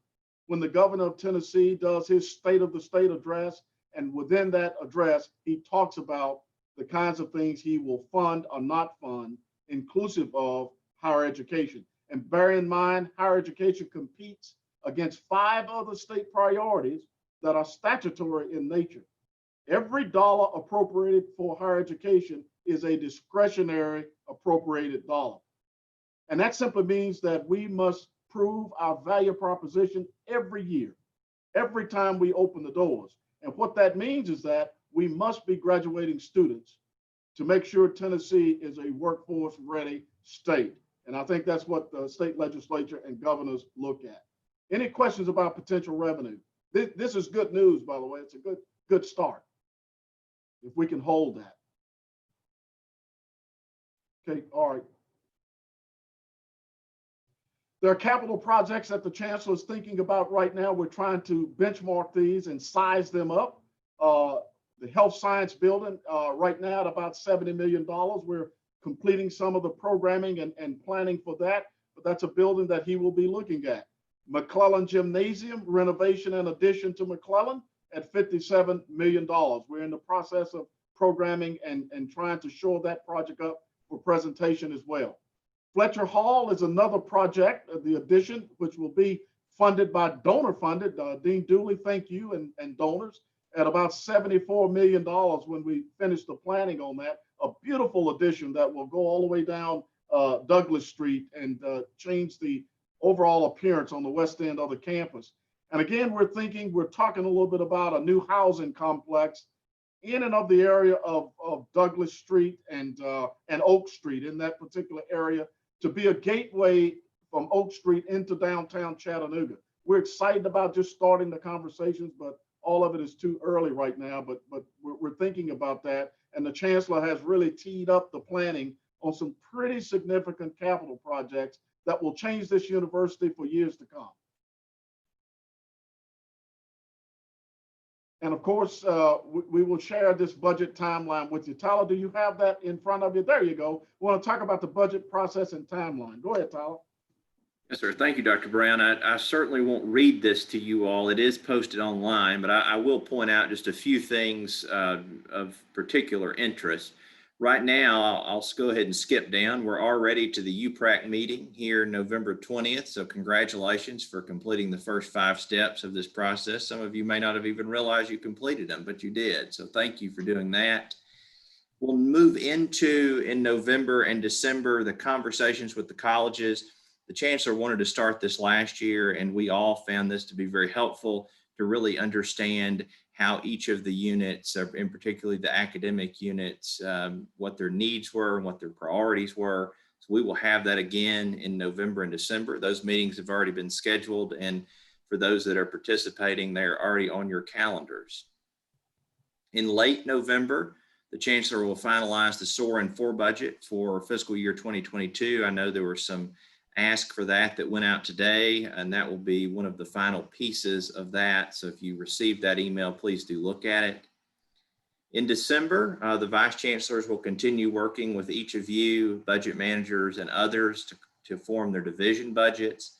C: when the governor of Tennessee does his State of the State address. And within that address, he talks about the kinds of things he will fund or not fund, inclusive of higher education. And bear in mind, higher education competes against 5 other state priorities that are statutory in nature. Every dollar appropriated for higher education is a discretionary appropriated dollar. And that simply means that we must prove our value proposition every year, every time we open the doors. And what that means is that we must be graduating students to make sure Tennessee is a workforce ready state. And I think that's what the state legislature and governors look at. Any questions about potential revenue? This is good news, by the way. It's a good start if we can hold that. Okay, all right. There are capital projects that the chancellor is thinking about right now. We're trying to benchmark these and size them up. The health science building right now at about $70 million. We're completing some of the programming and planning for that, but that's a building that he will be looking at. McClellan Gymnasium renovation and addition to McClellan at $57 million. We're in the process of programming and trying to shore that project up for presentation as well. Fletcher Hall is another project, the addition, which will be funded by donor funded. Dean Dooley, thank you, and donors, at about $74 million when we finish the planning on that. A beautiful addition that will go all the way down Douglas Street and change the overall appearance on the west end of the campus. And again, we're talking a little bit about a new housing complex in and of the area of Douglas Street and Oak Street, in that particular area, to be a gateway from Oak Street into downtown Chattanooga. We're excited about just starting the conversations, but all of it is too early right now, but we're thinking about that. And the chancellor has really teed up the planning on some pretty significant capital projects that will change this university for years to come. And of course, we will share this budget timeline with you. Tyler, do you have that in front of you? There you go. We want to talk about the budget process and timeline. Go ahead, Tyler.
A: Yes, sir. Thank you, Dr. Brown. I certainly won't read this to you all. It is posted online, but I will point out just a few things of particular interest. Right now, I'll go ahead and skip down. We're already to the UPRAC meeting here November 20th. So congratulations for completing the first 5 steps of this process. Some of you may not have even realized you completed them, but you did. So thank you for doing that. We'll move into, in November and December, the conversations with the colleges. The chancellor wanted to start this last year, and we all found this to be very helpful to really understand how each of the units, and particularly the academic units, what their needs were and what their priorities were. So we will have that again in November and December. Those meetings have already been scheduled, and for those that are participating, they're already on your calendars. In late November, the chancellor will finalize the SOAR and 4 budget for fiscal year 2022. I know there were some ask for that went out today, and that will be one of the final pieces of that. So if you received that email, please do look at it. In December, the vice chancellors will continue working with each of you, budget managers and others, to form their division budgets.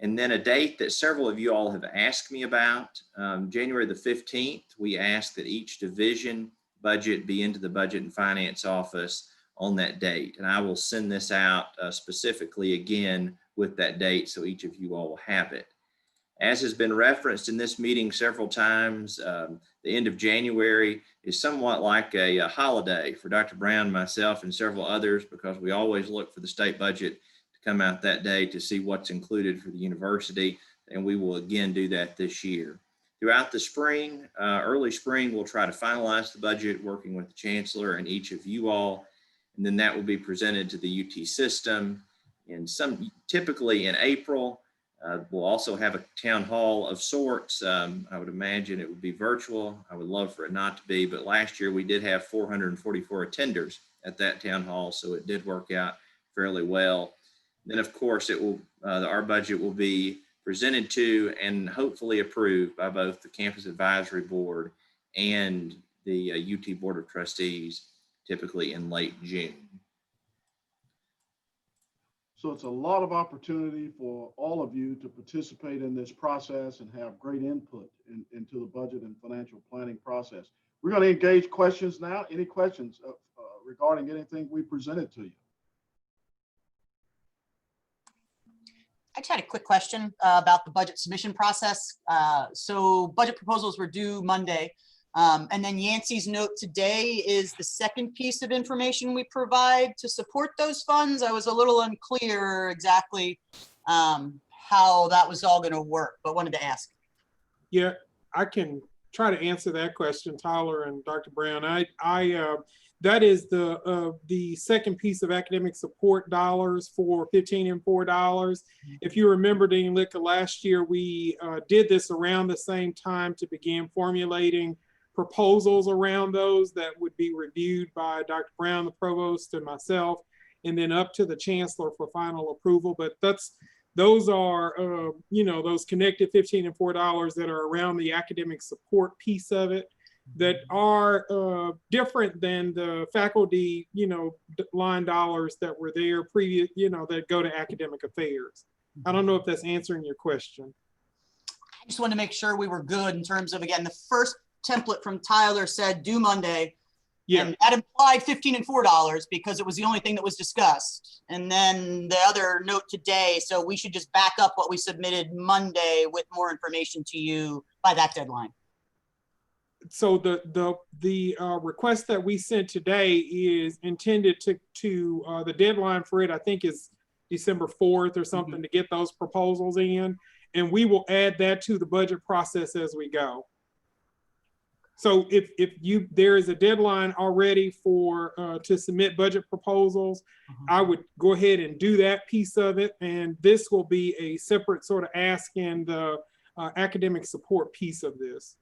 A: And then a date that several of you all have asked me about, January the 15th, we ask that each division budget be into the budget and finance office on that date. And I will send this out specifically again with that date, so each of you all will have it. As has been referenced in this meeting several times, the end of January is somewhat like a holiday for Dr. Brown, myself, and several others, because we always look for the state budget to come out that day to see what's included for the university. And we will again do that this year. Throughout the spring, early spring, we'll try to finalize the budget, working with the chancellor and each of you all. And then that will be presented to the UT system typically in April. We'll also have a town hall of sorts. I would imagine it would be virtual. I would love for it not to be, but last year we did have 444 attenders at that town hall, so it did work out fairly well. Then of course our budget will be presented to and hopefully approved by both the Campus Advisory Board and the UT Board of Trustees, typically in late June.
C: So it's a lot of opportunity for all of you to participate in this process and have great input into the budget and financial planning process. We're going to engage questions now. Any questions regarding anything we presented to you?
F: I just had a quick question about the budget submission process. So budget proposals were due Monday. And then Yancey's note today is the second piece of information we provide to support those funds. I was a little unclear exactly how that was all going to work, but wanted to ask.
G: Yeah, I can try to answer that question, Tyler and Dr. Brown. That is the second piece of academic support dollars for $15 and $4. If you remember, Dean Litka, last year we did this around the same time to begin formulating proposals around those that would be reviewed by Dr. Brown, the provost, and myself, and then up to the chancellor for final approval. But those are, those connected $15 and $4 that are around the academic support piece of it that are different than the faculty, line dollars that were there previous, that go to academic affairs. I don't know if that's answering your question.
F: I just wanted to make sure we were good in terms of, again, the first template from Tyler said due Monday.
G: Yeah.
F: And that implied $15 and $4 because it was the only thing that was discussed. And then the other note today, so we should just back up what we submitted Monday with more information to you by that deadline.
G: So the request that we sent today is intended to the deadline for it, I think, is December 4th or something, to get those proposals in. And we will add that to the budget process as we go. So if there is a deadline already for to submit budget proposals, I would go ahead and do that piece of it. And this will be a separate sort of ask in the academic support piece of this.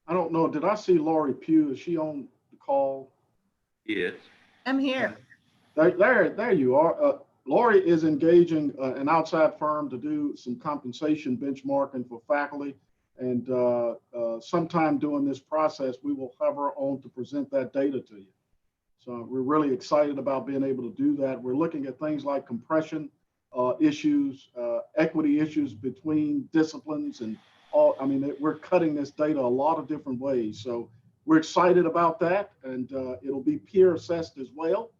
C: I don't know, did I see Lori Pugh? Is she on the call?
A: Yes.
H: I'm here.
C: There you are. Lori is engaging an outside firm to do some compensation benchmarking for faculty. And sometime during this process, we will have her on to present that data to you. So we're really excited about being able to do that. We're looking at things like compression issues, equity issues between disciplines, and all. I mean, we're cutting this data a lot of different ways. So we're excited about that, and it'll be peer assessed as well.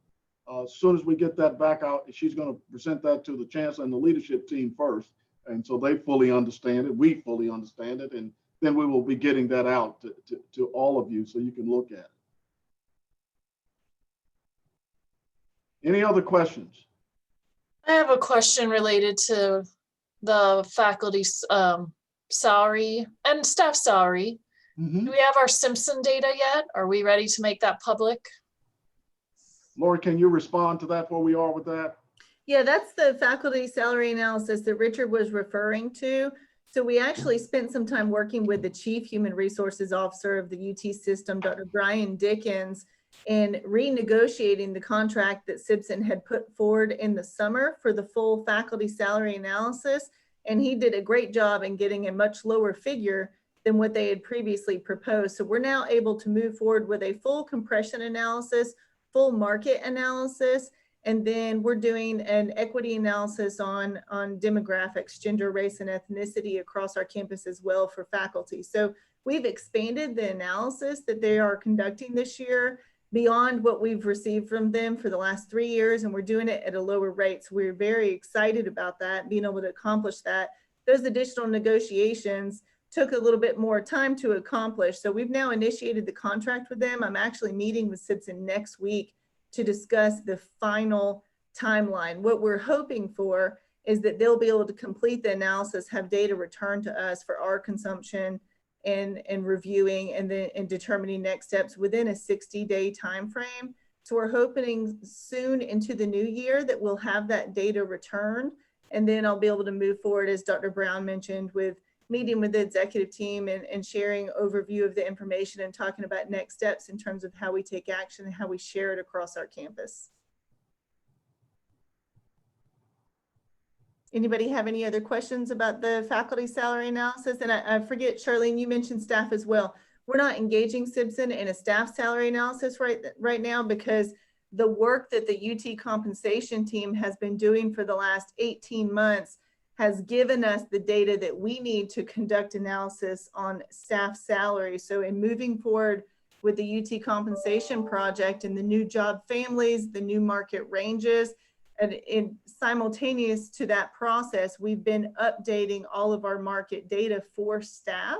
C: As soon as we get that back out, she's going to present that to the chancellor and the leadership team first. And so they fully understand it. We fully understand it. And then we will be getting that out to all of you so you can look at it. Any other questions?
H: I have a question related to the faculty salary and staff salary.
C: Mm-hmm.
H: Do we have our Simpson data yet? Are we ready to make that public?
C: Lori, can you respond to that, where we are with that?
I: Yeah, that's the faculty salary analysis that Richard was referring to. So we actually spent some time working with the Chief Human Resources Officer of the UT system, Dr. Brian Dickens, in renegotiating the contract that Simpson had put forward in the summer for the full faculty salary analysis. And he did a great job in getting a much lower figure than what they had previously proposed. So we're now able to move forward with a full compression analysis, full market analysis, and then we're doing an equity analysis on demographics, gender, race, and ethnicity across our campus as well for faculty. So we've expanded the analysis that they are conducting this year beyond what we've received from them for the last 3 years, and we're doing it at a lower rate. So we're very excited about that, being able to accomplish that. Those additional negotiations took a little bit more time to accomplish. So we've now initiated the contract with them. I'm actually meeting with Simpson next week to discuss the final timeline. What we're hoping for is that they'll be able to complete the analysis, have data returned to us for our consumption and reviewing, and then determining next steps within a 60-day time frame. So we're hoping soon into the new year that we'll have that data returned, and then I'll be able to move forward, as Dr. Brown mentioned, with meeting with the executive team and sharing overview of the information and talking about next steps in terms of how we take action and how we share it across our campus. Anybody have any other questions about the faculty salary analysis? And I forget, Charlene, you mentioned staff as well. We're not engaging Simpson in a staff salary analysis right now because the work that the UT compensation team has been doing for the last 18 months has given us the data that we need to conduct analysis on staff salary. So in moving forward with the UT compensation project and the new job families, the new market ranges, And in simultaneous to that process, we've been updating all of our market data for staff.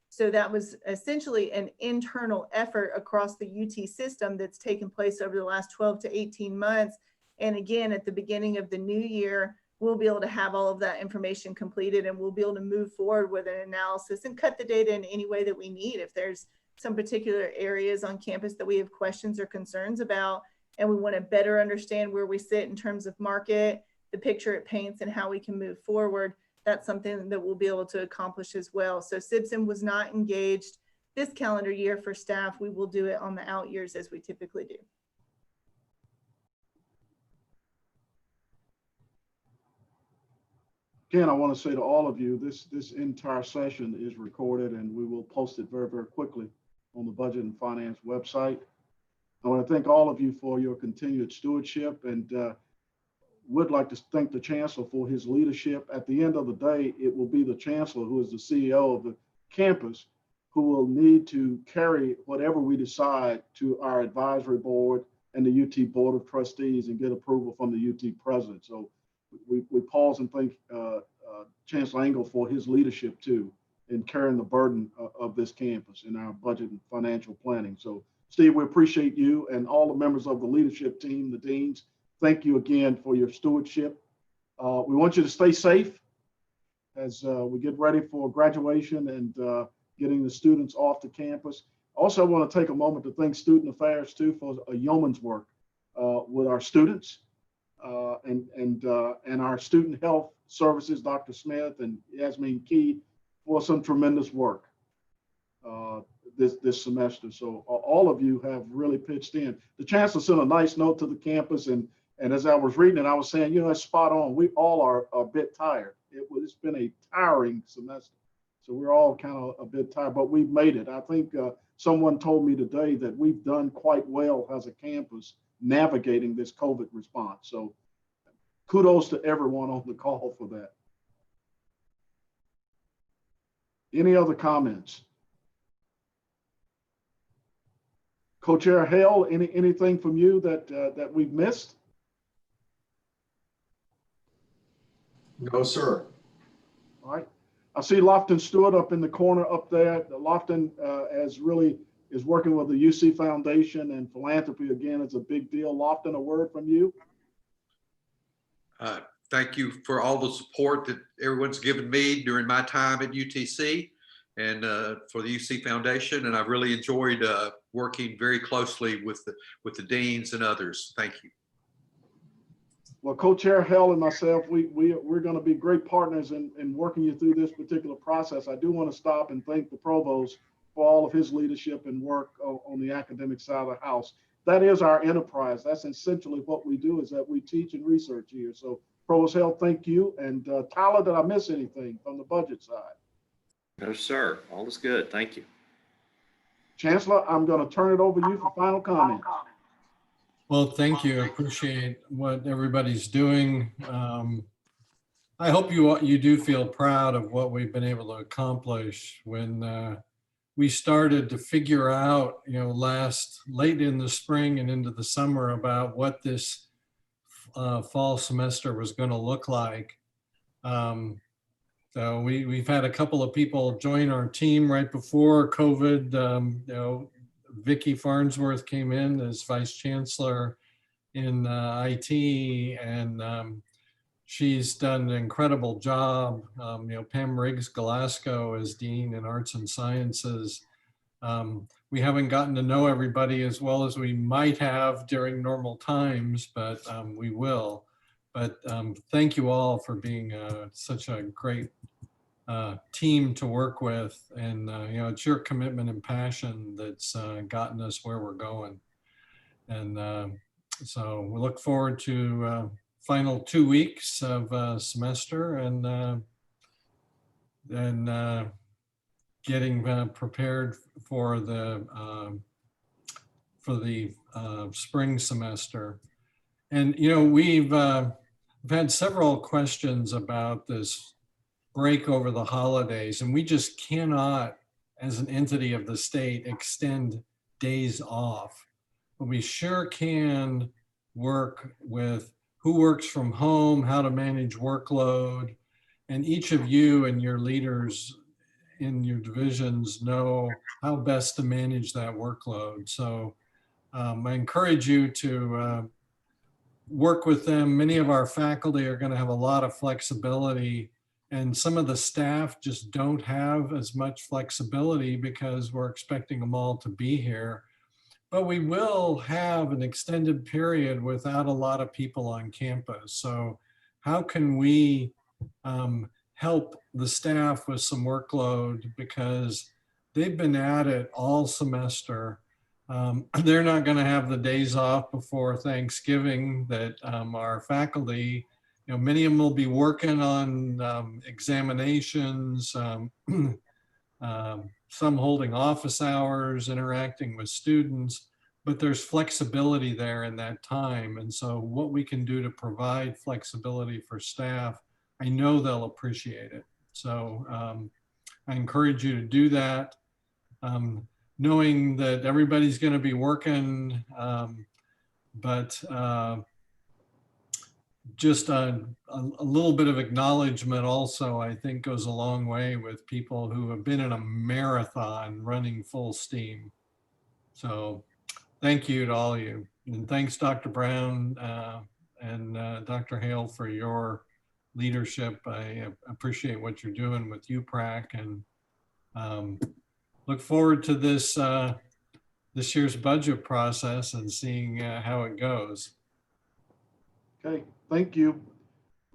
I: So that was essentially an internal effort across the UT system that's taken place over the last 12 to 18 months. And again, at the beginning of the new year, we'll be able to have all of that information completed, and we'll be able to move forward with an analysis and cut the data in any way that we need. If there's some particular areas on campus that we have questions or concerns about, and we want to better understand where we sit in terms of market, the picture it paints, and how we can move forward, that's something that we'll be able to accomplish as well. So SIBSIM was not engaged this calendar year for staff. We will do it on the out years as we typically do.
C: Again, I want to say to all of you, this entire session is recorded, and we will post it very, very quickly on the Budget and Finance website. I want to thank all of you for your continued stewardship, and would like to thank the Chancellor for his leadership. At the end of the day, it will be the Chancellor, who is the CEO of the campus, who will need to carry whatever we decide to our advisory board and the UT Board of Trustees and get approval from the UT President. So we pause and thank Chancellor Engel for his leadership too in carrying the burden of this campus in our budget and financial planning. So Steve, we appreciate you and all the members of the leadership team, the deans. Thank you again for your stewardship. We want you to stay safe as we get ready for graduation and getting the students off the campus. Also, I want to take a moment to thank Student Affairs too for a yeoman's work with our students. And our student health services, Dr. Smith and Yasmin Key, for some tremendous work this semester. So all of you have really pitched in. The Chancellor sent a nice note to the campus, and as I was reading it, I was saying, you know, it's spot on. We all are a bit tired. It's been a tiring semester. So we're all kind of a bit tired, but we've made it. I think someone told me today that we've done quite well as a campus navigating this COVID response. So kudos to everyone on the call for that. Any other comments? Co-Chair Hale, anything from you that we've missed?
E: No, sir.
C: All right. I see Lofton Stewart up in the corner up there. Lofton is working with the UC Foundation, and philanthropy, again, is a big deal. Lofton, a word from you.
J: Thank you for all the support that everyone's given me during my time at UTC and for the UC Foundation. And I've really enjoyed working very closely with the deans and others. Thank you.
C: Well, Co-Chair Hell and myself, we're going to be great partners in working you through this particular process. I do want to stop and thank the Provost for all of his leadership and work on the academic side of the house. That is our enterprise. That's essentially what we do, is that we teach and research here. So Provost Hell, thank you. And Tyler, did I miss anything from the budget side?
A: No, sir. All is good. Thank you.
C: Chancellor, I'm going to turn it over to you for final comments.
D: Well, thank you. I appreciate what everybody's doing. I hope you do feel proud of what we've been able to accomplish. When we started to figure out, late in the spring and into the summer about what this fall semester was going to look like. So we've had a couple of people join our team right before COVID. Vicki Farnsworth came in as Vice Chancellor in IT, and she's done an incredible job. Pam Riggs-Glasgow as Dean in Arts and Sciences. We haven't gotten to know everybody as well as we might have during normal times, but we will. But thank you all for being such a great team to work with, and it's your commitment and passion that's gotten us where we're going. And so we look forward to final 2 weeks of semester and getting prepared for the spring semester. And we've had several questions about this break over the holidays, and we just cannot, as an entity of the state, extend days off. But we sure can work with who works from home, how to manage workload. And each of you and your leaders in your divisions know how best to manage that workload. So I encourage you to work with them. Many of our faculty are going to have a lot of flexibility, and some of the staff just don't have as much flexibility because we're expecting them all to be here. But we will have an extended period without a lot of people on campus. So how can we help the staff with some workload, because they've been at it all semester. They're not going to have the days off before Thanksgiving that our faculty, many of them will be working on examinations, some holding office hours, interacting with students, but there's flexibility there in that time. And so what we can do to provide flexibility for staff, I know they'll appreciate it. So I encourage you to do that, knowing that everybody's going to be working, but just a little bit of acknowledgement also, I think, goes a long way with people who have been in a marathon running full steam. So thank you to all of you. And thanks, Dr. Brown and Dr. Hale, for your leadership. I appreciate what you're doing with UPRAC, and look forward to this year's budget process and seeing how it goes.
C: Okay, thank you.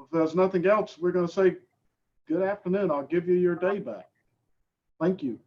C: If there's nothing else, we're going to say good afternoon. I'll give you your day back. Thank you.